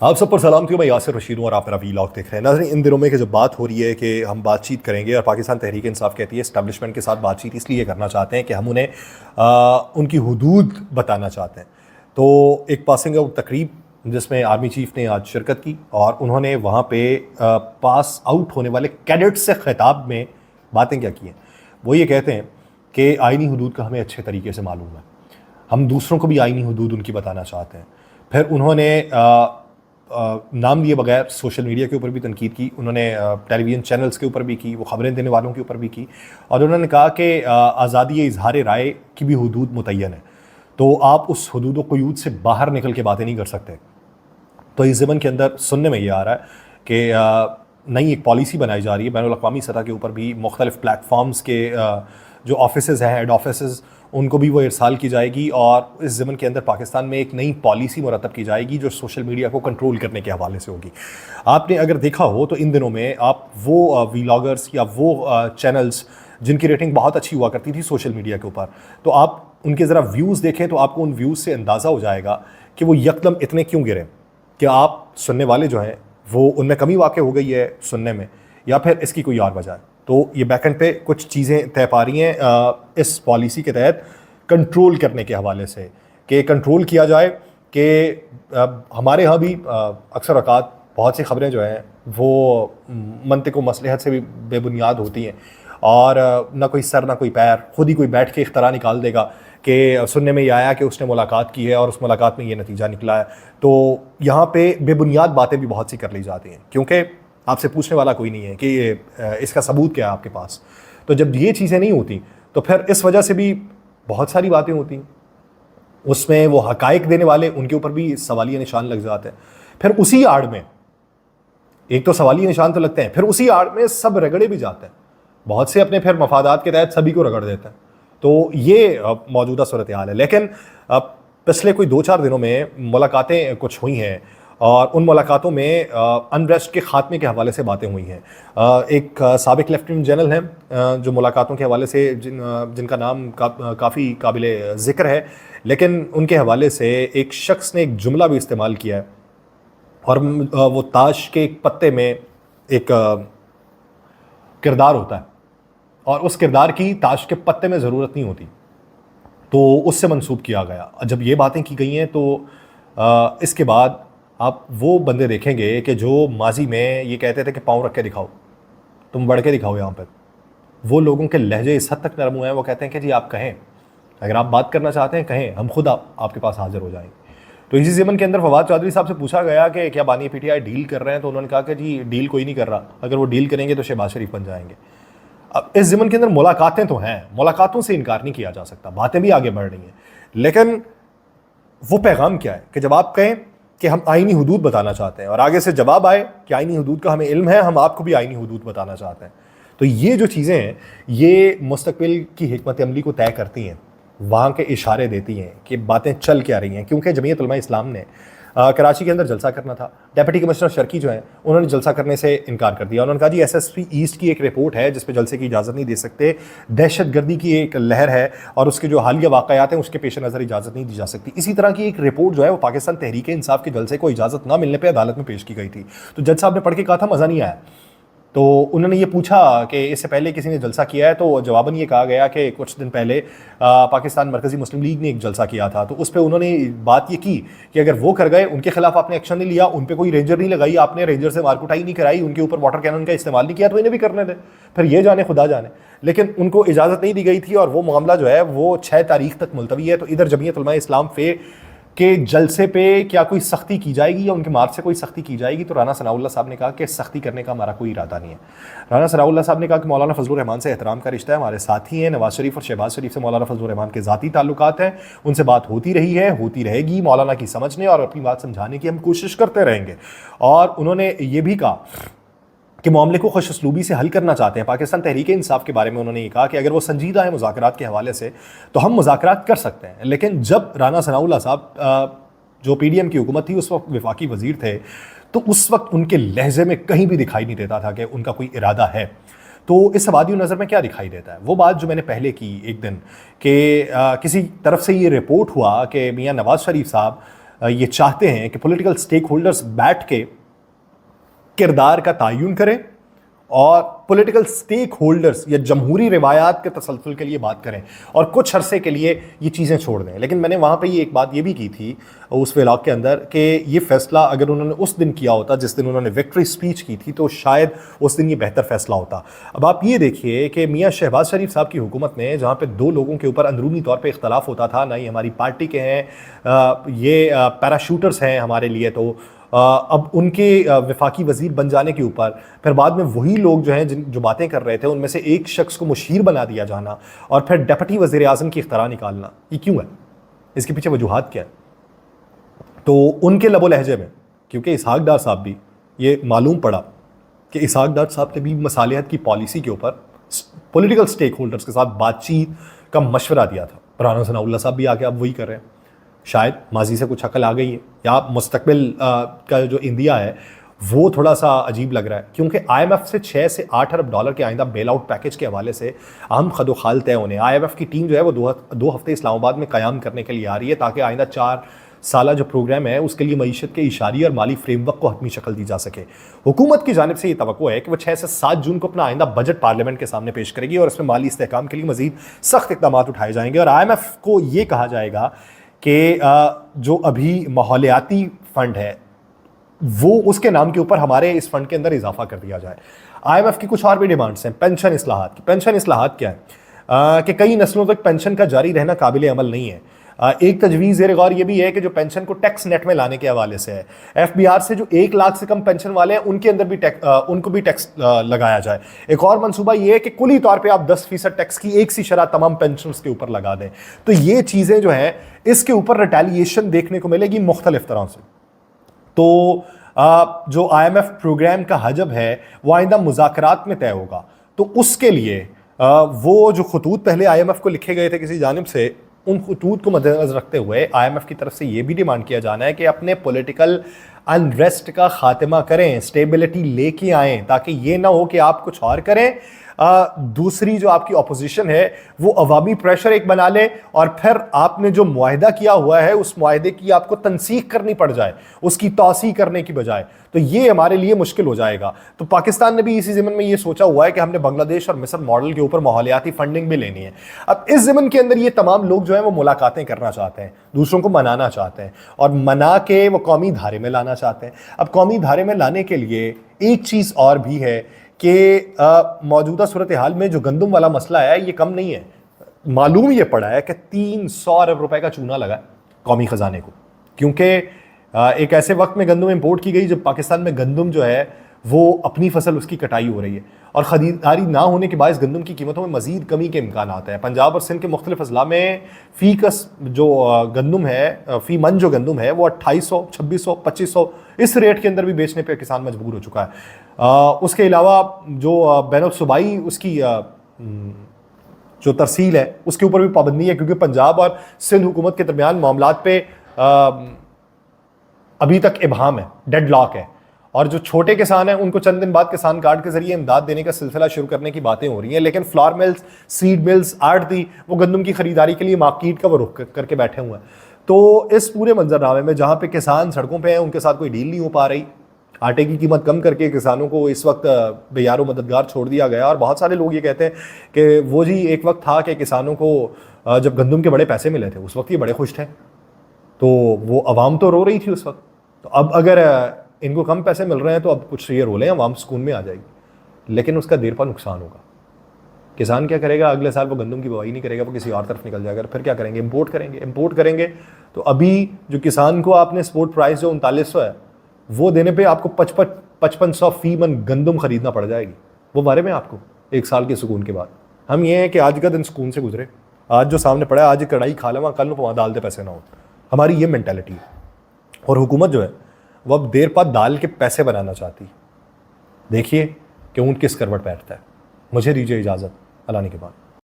आप सब पर सलाम थी। मैं यासिर रशीद हूँ और आप मेरा वीलॉग देख रहे हैं। नाज़रीन, इन दिनों में कि जब बात हो रही है कि हम बातचीत करेंगे और पाकिस्तान तहरीक इंसाफ कहती है इस्टेब्लिशमेंट के साथ बातचीत इसलिए करना चाहते हैं कि हम उन्हें उनकी हुदूद बताना चाहते हैं। तो एक पासिंग आउट तकरीब जिसमें आर्मी चीफ ने आज शिरकत की और उन्होंने वहाँ पे पास आउट होने वाले कैडेट्स से खिताब में बातें क्या की हैं। वो ये कहते हैं कि आइनी हुदूद का हमें अच्छे तरीके से मालूम है, हम दूसरों को भी आइनी हुदूद उनकी बताना चाहते हैं। फिर उन्होंने नाम लिए बगैर सोशल मीडिया के ऊपर भी तनकीद की, उन्होंने टेलीविज़न चैनल्स के ऊपर भी की, वो ख़बरें देने वालों के ऊपर भी की और उन्होंने कहा कि आज़ादी इजहार राय की भी हुदूद मुतय्यन है, तो आप उस हुदूद क़यूद से बाहर निकल के बातें नहीं कर सकते। तो इस ज़मन के अंदर सुनने में ये आ रहा है कि नई एक पॉलिसी बनाई जा रही है बैनुल अक़वामी सतह के ऊपर भी, मुख्तलिफ़ प्लेटफॉर्म्स के जो ऑफिसेज़ हैं, हेड ऑफिसेज़, उनको भी वो इरसाल की जाएगी और इस ज़मन के अंदर पाकिस्तान में एक नई पॉलिसी मुरतब की जाएगी जो सोशल मीडिया को कंट्रोल करने के हवाले से होगी। आपने अगर देखा हो तो इन दिनों में आप वो व्लॉगर्स या वो चैनल्स जिनकी रेटिंग बहुत अच्छी हुआ करती थी सोशल मीडिया के ऊपर, तो आप उनके ज़रा व्यूज़ देखें तो आपको उन व्यूज़ से अंदाज़ा हो जाएगा कि वो यकदम इतने क्यों गिरे। कि आप सुनने वाले जो हैं वो उनमें कमी वाक़ई हो गई है सुनने में, या फिर इसकी कोई और वजह है। तो ये बैकएंड पे कुछ चीज़ें तय पा रही हैं इस पॉलिसी के तहत कंट्रोल करने के हवाले से, कि कंट्रोल किया जाए कि हमारे यहाँ भी अक्सर औक़ात बहुत सी ख़बरें जो हैं वो मंतिक़ व मसलहत से भी बेबुनियाद होती हैं और ना कोई सर ना कोई पैर, खुद ही कोई बैठ के इख्तरा निकाल देगा कि सुनने में ये आया कि उसने मुलाकात की है और उस मुलाकात में ये नतीजा निकला है। तो यहाँ पे बेबुनियाद बातें भी बहुत सी कर ली जाती हैं क्योंकि आपसे पूछने वाला कोई नहीं है कि इसका सबूत क्या है आपके पास। तो जब ये चीज़ें नहीं होती तो फिर इस वजह से भी बहुत सारी बातें होती हैं, उसमें वो हकायक देने वाले उनके ऊपर भी सवालिया निशान लग जाते हैं। फिर उसी आड़ में एक तो सवालिया निशान तो लगते हैं, फिर उसी आड़ में सब रगड़े भी जाते हैं, बहुत से अपने फिर मफादात के तहत सभी को रगड़ देते हैं। तो ये मौजूदा सूरत हाल है। लेकिन पिछले कोई 2-4 दिनों में मुलाकातें कुछ हुई हैं और उन मुलाकातों में अनरेस्ट के ख़ात्मे के हवाले से बातें हुई हैं। एक साबिक लेफ्टिनेंट जनरल हैं जो मुलाकातों के हवाले से जिनका नाम काफ़ी काबिल ज़िक्र है, लेकिन उनके हवाले से एक शख्स ने एक जुमला भी इस्तेमाल किया है और वो ताश के एक पत्ते में एक किरदार होता है और उस किरदार की ताश के पत्ते में ज़रूरत नहीं होती, तो उससे मंसूब किया गया। जब ये बातें की गई हैं तो इसके बाद आप वो बंदे देखेंगे कि जो माजी में ये कहते थे कि पाँव रख के दिखाओ, तुम बढ़ के दिखाओ यहाँ पर, वो लोगों के लहजे इस हद तक नरम हुए हैं, वो कहते हैं कि जी आप कहें, अगर आप बात करना चाहते हैं कहें, हम खुद आपके पास हाजिर हो जाएंगे। तो इसी ज़मन के अंदर फवाद चौधरी साहब से पूछा गया कि क्या बानी पीटीआई डील कर रहे हैं, तो उन्होंने कहा कि जी डील कोई नहीं कर रहा, अगर वो डील करेंगे तो शहबाज शरीफ बन जाएंगे। अब इस ज़मन के अंदर मुलाकातें तो हैं, मुलाकातों से इनकार नहीं किया जा सकता, बातें भी आगे बढ़ रही हैं, लेकिन वो पैगाम क्या है कि जब आप कहें कि हम आइनी हुदूद बताना चाहते हैं और आगे से जवाब आए कि आइनी हुदूद का हमें इल्म है, हम आपको भी आइनी हुदूद बताना चाहते हैं, तो ये जो चीज़ें हैं ये मुस्तकबिल की हिकमत अमली को तय करती हैं, वहाँ के इशारे देती हैं कि बातें चल क्या रही हैं। क्योंकि जमीयत उलमा इस्लाम ने कराची के अंदर जलसा करना था, डिप्टी कमिश्नर शर्की जो हैं उन्होंने जलसा करने से इनकार कर दिया। उन्होंने कहा जी एसएसपी ईस्ट की एक रिपोर्ट है जिस पे जलसे की इजाज़त नहीं दे सकते, दहशतगर्दी की एक लहर है और उसके जो हालिया वाक़यात हैं उसके पेश नज़र इजाज़त नहीं दी जा सकती। इसी तरह की एक रिपोर्ट जो है वो पाकिस्तान तहरीक इंसाफ के जलसे को इजाज़त ना मिलने पर अदालत में पेश की गई थी। तो जज साहब ने पढ़ के कहा था मज़ा नहीं आया, तो उन्होंने ये पूछा कि इससे पहले किसी ने जलसा किया है, तो जवाबन ये कहा गया कि कुछ दिन पहले पाकिस्तान मरकज़ी मुस्लिम लीग ने एक जलसा किया था, तो उस पर उन्होंने बात ये की कि अगर वो कर गए, उनके खिलाफ आपने एक्शन नहीं लिया, उन पर कोई रेंजर नहीं लगाई, आपने रेंजर से मारकुटाई नहीं कराई, उनके ऊपर वाटर कैनन का इस्तेमाल नहीं किया, तो इन्हें भी करने दें। फिर ये जाने खुदा जाने, लेकिन उनको इजाज़त नहीं दी गई थी और वो मामला जो है वो 6 तारीख तक मुलतवी है। तो इधर जमीयत उलमा इस्लाम के जलसे पे क्या कोई सख्ती की जाएगी या उनके मार्च से कोई सख्ती की जाएगी? तो राना सनाउल्लाह साहब ने कहा कि सख्ती करने का हमारा कोई इरादा नहीं है। राना सनाउल्लाह साहब ने कहा कि मौलाना फजलुर रहमान से एहतराम का रिश्ता है, हमारे साथी हैं। नवाज शरीफ और शहबाज शरीफ से मौलाना फजलुर रहमान के ज़ाती ताल्लुकात हैं, उनसे बात होती रही है, होती रहेगी। मौलाना की समझने और अपनी बात समझाने की हम कोशिश करते रहेंगे। और उन्होंने ये भी कहा कि मामले को खुश उसलूबी से हल करना चाहते हैं। पाकिस्तान तहरीक इंसाफ के बारे में उन्होंने ये कहा कि अगर वो संजीदा है मुज़ाकरात के हवाले से तो हम मुज़ाकरात कर सकते हैं। लेकिन जब राना सनाउल्लाह साहब जो पीडीएम की हुकूमत थी उस वक्त वफाकी वजीर थे, तो उस वक्त उनके लहजे में कहीं भी दिखाई नहीं देता था कि उनका कोई इरादा है। तो इस सवादी नज़र में क्या दिखाई देता है? वो बात जो मैंने पहले की एक दिन कि किसी तरफ से ये रिपोर्ट हुआ कि मियाँ नवाज शरीफ साहब ये चाहते हैं कि पॉलिटिकल स्टेक होल्डर्स बैठ के किरदार का तयन करें और पॉलिटिकल स्टेक होल्डर्स या जमहूरी रिवायात के तसलसल के लिए बात करें और कुछ अरसे के लिए ये चीज़ें छोड़ दें। लेकिन मैंने वहाँ पे ये एक बात ये भी की थी उस व्लॉग के अंदर कि ये फैसला अगर उन्होंने उस दिन किया होता जिस दिन उन्होंने विक्ट्री स्पीच की थी तो शायद उस दिन ये बेहतर फैसला होता। अब आप ये देखिए कि मियाँ शहबाज शरीफ साहब की हुकूमत में जहाँ पर 2 लोगों के ऊपर अंदरूनी तौर पर इख्तलाफ होता था, ना ही हमारी पार्टी के हैं, ये पैराशूटर्स हैं हमारे लिए, तो अब उनके वफाकी वजीर बन जाने के ऊपर फिर बाद में वही लोग जो हैं जो बातें कर रहे थे उनमें से एक शख्स को मुशीर बना दिया जाना और फिर डिप्टी वजीर आज़म की इख्तरा निकालना, ये क्यों है? इसके पीछे वजूहात क्या है? तो उनके लबो लहजे में, क्योंकि इसहाक डार साहब भी ये मालूम पड़ा कि इसहाक डार साहब ने भी मसालियात की पॉलिसी के ऊपर पॉलिटिकल स्टेक होल्डर्स के साथ बातचीत का मशवरा दिया था। राना सनाउल्लाह साहब भी आके अब वही कर रहे हैं। शायद माजी से कुछ अकल आ गई है या मुस्तकबिल का जो इंडिया है वो थोड़ा सा अजीब लग रहा है, क्योंकि IMF से 6 से 8 अरब डॉलर के आइंदा बेल आउट पैकेज के हवाले से अहम खदोखाल तय होने। IMF की टीम जो है वो 2 हफ्ते इस्लामाबाद में क़याम करने के लिए आ रही है ताकि आइंदा 4 साल जो प्रोग्राम है उसके लिए मईशत के इशारी और माली फ्रेमवर्क को हतमी शक्ल दी जा सके। हुकूमत की जानिब से ये तवक्को है कि वह 6 से 7 जून को अपना आइंदा बजट पार्लियामेंट के सामने पेश करेगी और इसमें माली इस्तेहकाम के लिए मजीद सख्त इक़दाम उठाए जाएंगे और IMF को ये कहा जाएगा कि जो अभी माहौलियाती फ़ंड है वो उसके नाम के ऊपर हमारे इस फंड के अंदर इजाफा कर दिया जाए। IMF की कुछ और भी डिमांड्स हैं। पेंशन इस्लाहात की। पेंशन इस्लाहात क्या है कि कई नस्लों तक पेंशन का जारी रहना काबिल अमल नहीं है। एक तजवीज़ ज़ेर गौर ये भी है कि जो पेंशन को टैक्स नेट में लाने के हवाले से है, FBR से जो 1 लाख से कम पेंशन वाले हैं उनके अंदर भी उनको भी टैक्स लगाया जाए। एक और मनसूबा ये है कि कुली तौर पे आप 10% टैक्स की एक सी शरह तमाम पेंशन के ऊपर लगा दें। तो ये चीज़ें जो हैं इसके ऊपर रिटेलिएशन देखने को मिलेगी मुख्तलिफ तरह से। तो जो IMF प्रोग्राम का हजब है वो आइंदा मुज़ाकरात में तय होगा। तो उसके लिए वो जो खतूत पहले IMF को लिखे गए थे किसी जानिब से, उन खतूत को मद्देनजर रखते हुए IMF की तरफ से ये भी डिमांड किया जाना है कि अपने पॉलिटिकल अनरेस्ट का खात्मा करें, स्टेबिलिटी लेके आएँ, ताकि ये ना हो कि आप कुछ और करें, दूसरी जो आपकी अपोजिशन है वो अवामी प्रेशर एक बना ले और फिर आपने जो मुआहिदा किया हुआ है उस मुआहिदे की आपको तनसीख करनी पड़ जाए उसकी तौसी करने की बजाय। तो ये हमारे लिए मुश्किल हो जाएगा। तो पाकिस्तान ने भी इसी ज़मन में ये सोचा हुआ है कि हमने बांग्लादेश और मिस्र मॉडल के ऊपर माहौलियाती फंडिंग भी लेनी है। अब इस ज़मन के अंदर ये तमाम लोग जो हैं वो मुलाकातें करना चाहते हैं, दूसरों को मनाना चाहते हैं और मना के वो कौमी धारे में लाना चाहते हैं। अब कौमी धारे में लाने के लिए एक चीज़ और भी है कि मौजूदा सूरत हाल में जो गंदम वाला मसला है ये कम नहीं है। मालूम ये पड़ा है कि 300 अरब रुपए का चूना लगा कौमी ख़जाने को, क्योंकि एक ऐसे वक्त में गंदम इंपोर्ट की गई जब पाकिस्तान में गंदम जो है वो अपनी फसल उसकी कटाई हो रही है और ख़रीदारी ना होने के बायस गंदम की कीमतों में मज़ीद कमी के इम्कान आते हैं। पंजाब और सिंध के मुख्तलिफ अजला में फ़ी कस जो गंदम है, फ़ी मन जो गंदम है वो 2800, 2600, 2500 इस रेट के अंदर भी बेचने पे किसान मजबूर हो चुका है। उसके अलावा जो बैनुल सूबाई उसकी जो तरसील है उसके ऊपर भी पाबंदी है, क्योंकि पंजाब और सिंध हुकूमत के दरमियान मामलात पे अभी तक इबहाम है, डेडलॉक है और जो छोटे किसान हैं उनको चंद दिन बाद किसान कार्ड के जरिए इमदाद देने का सिलसिला शुरू करने की बातें हो रही हैं। लेकिन फ्लावर मिल्स, सीड मिल्स, आड़ती वो गंदम की खरीदारी के लिए मार्केट का वो रुख करके बैठे हुए हैं। तो इस पूरे मंजरनामे में जहाँ पे किसान सड़कों पे हैं उनके साथ कोई डील नहीं हो पा रही, आटे की कीमत कम करके किसानों को इस वक्त बेयारो मददगार छोड़ दिया गया और बहुत सारे लोग ये कहते हैं कि वो जी एक वक्त था कि किसानों को जब गंदम के बड़े पैसे मिले थे उस वक्त ये बड़े खुश थे, तो वो अवाम तो रो रही थी उस वक्त। तो अब अगर इनको कम पैसे मिल रहे हैं तो अब कुछ ये रोलें, अवाम सुकून में आ जाएगी, लेकिन उसका देर पर नुकसान होगा। किसान क्या करेगा, अगले साल वो गंदम की बुवाई नहीं करेगा, वो किसी और तरफ निकल जाएगा। फिर क्या करेंगे, इंपोर्ट करेंगे। तो अभी जो किसान को आपने स्पोर्ट प्राइस जो 3900 है वो देने पे आपको 5500 फी मन गंदम खरीदना पड़ जाएगी। वो बारे में आपको एक साल के सुकून के बाद हम ये हैं कि आज का दिन सुकून से गुजरे, आज जो सामने पड़ा है आज कढ़ाई खा लेवा, कल वहाँ डाल दे पैसे ना हो, हमारी ये मेंटालिटी है। और हुकूमत जो है वो अब देर बाद दाल के पैसे बनाना चाहती है। देखिए कि ऊँट किस करवट बैठता है। मुझे दीजिए इजाज़त, अल्लाह ने के बाद।